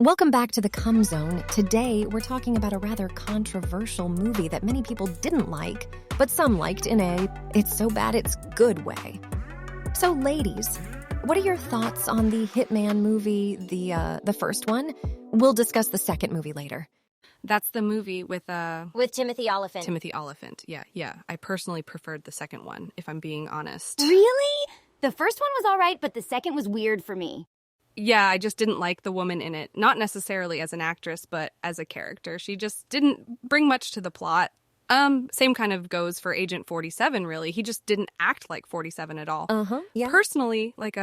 Welcome back to the CumZone. Today, we're talking about a rather controversial movie that many people didn't like, but some liked in a it's so bad it's good way. So, ladies, what are your thoughts on the Hitman movie, the first one? We'll discuss the second movie later. That's the movie with Timothy Olyphant. Timothy Olyphant. Yeah. I personally preferred the second one, if I'm being honest. Really? The first one was all right, but the second was weird for me. Yeah, I just didn't like the woman in it. Not necessarily as an actress, but as a character. She just didn't bring much to the plot. Same kind of goes for Agent 47, really. He just didn't act like 47 at all. Yeah. Personally, like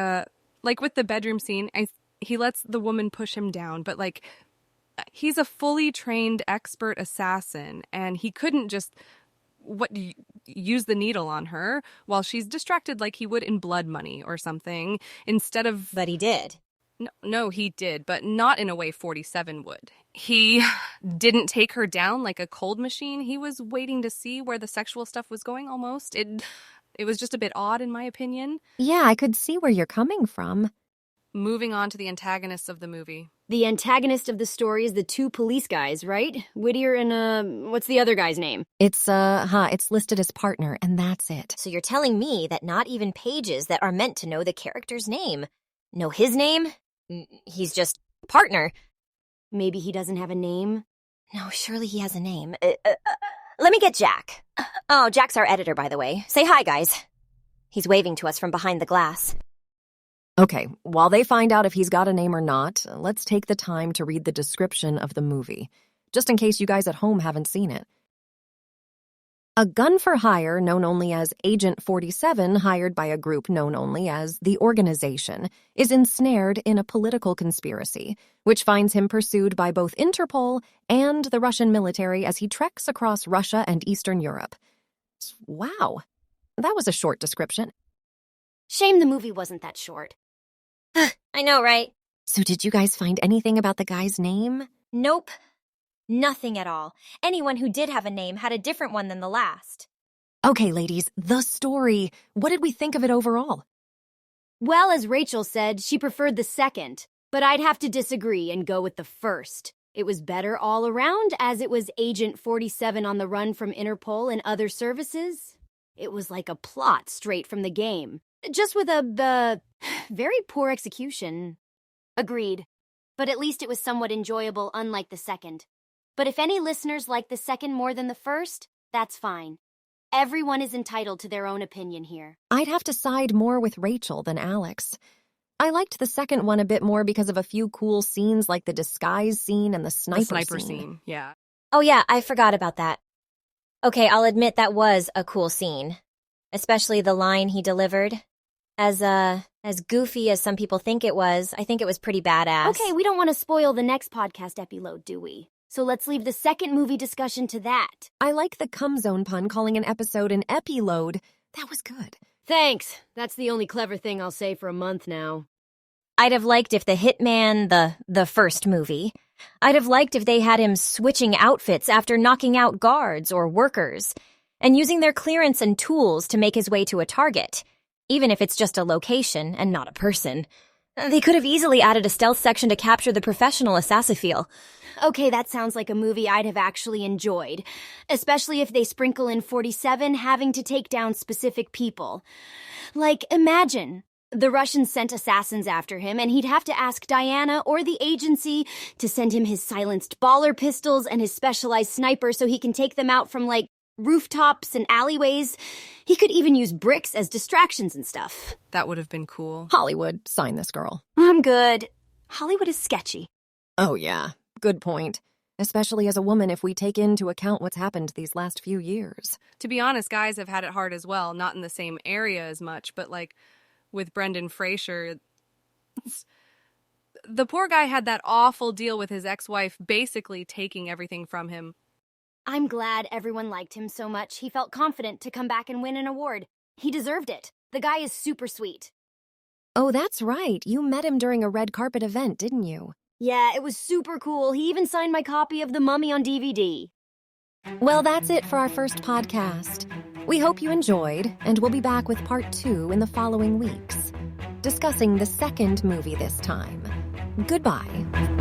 with the bedroom scene, he lets the woman push him down, but he's a fully trained expert assassin, and he couldn't just use the needle on her while she's distracted like he would in Blood Money or something, instead of... But he did. No, he did, but not in a way 47 would. He didn't take her down like a cold machine. He was waiting to see where the sexual stuff was going almost. It was just a bit odd, in my opinion. Yeah, I could see where you're coming from. Moving on to the antagonists of the movie. The antagonist of the story is the two police guys, right? Whittier and, what's the other guy's name? It's listed as partner, and that's it. So you're telling me that not even pages that are meant to know the character's name know his name? He's just partner. Maybe he doesn't have a name? No, surely he has a name. Let me get Jack. Oh, Jack's our editor, by the way. Say hi, guys. He's waving to us from behind the glass. Okay, while they find out if he's got a name or not, let's take the time to read the description of the movie, just in case you guys at home haven't seen it. A gun for hire known only as Agent 47, hired by a group known only as the Organization, is ensnared in a political conspiracy, which finds him pursued by both Interpol and the Russian military as he treks across Russia and Eastern Europe. Wow, that was a short description. Shame the movie wasn't that short. I know, right? So did you guys find anything about the guy's name? Nope. Nothing at all. Anyone who did have a name had a different one than the last. Okay, ladies, the story. What did we think of it overall? Well, as Rachel said, she preferred the second, but I'd have to disagree and go with the first. It was better all around, as it was Agent 47 on the run from Interpol and other services. It was like a plot straight from the game, just with a very poor execution. Agreed. But at least it was somewhat enjoyable, unlike the second. But if any listeners like the second more than the first, that's fine. Everyone is entitled to their own opinion here. I'd have to side more with Rachel than Alex. I liked the second one a bit more because of a few cool scenes like the disguise scene and the sniper scene. Yeah. Oh yeah, I forgot about that. Okay, I'll admit that was a cool scene. Especially the line he delivered. As goofy as some people think it was, I think it was pretty badass. Okay, we don't want to spoil the next podcast epilogue, do we? So let's leave the second movie discussion to that. I like the CumZone pun calling an episode an epiload. That was good. Thanks. That's the only clever thing I'll say for a month now. I'd have liked if the Hitman, the first movie, I'd have liked if they had him switching outfits after knocking out guards or workers, and using their clearance and tools to make his way to a target, even if it's just a location and not a person. They could have easily added a stealth section to capture the professional assassinophile. Okay, that sounds like a movie I'd have actually enjoyed, especially if they sprinkle in 47 having to take down specific people. Like, imagine, the Russians sent assassins after him, and he'd have to ask Diana or the agency to send him his silenced baller pistols and his specialized sniper so he can take them out from, rooftops and alleyways. He could even use bricks as distractions and stuff. That would have been cool. Hollywood, sign this girl. I'm good. Hollywood is sketchy. Oh, yeah. Good point. Especially as a woman if we take into account what's happened these last few years. To be honest, guys have had it hard as well. Not in the same area as much, but with Brendan Fraser, the poor guy had that awful deal with his ex-wife basically taking everything from him. I'm glad everyone liked him so much he felt confident to come back and win an award. He deserved it. The guy is super sweet. Oh, that's right. You met him during a red carpet event, didn't you? Yeah, it was super cool. He even signed my copy of The Mummy on DVD. Well, that's it for our first podcast. We hope you enjoyed, and we'll be back with part 2 in the following weeks, discussing the second movie this time. Goodbye.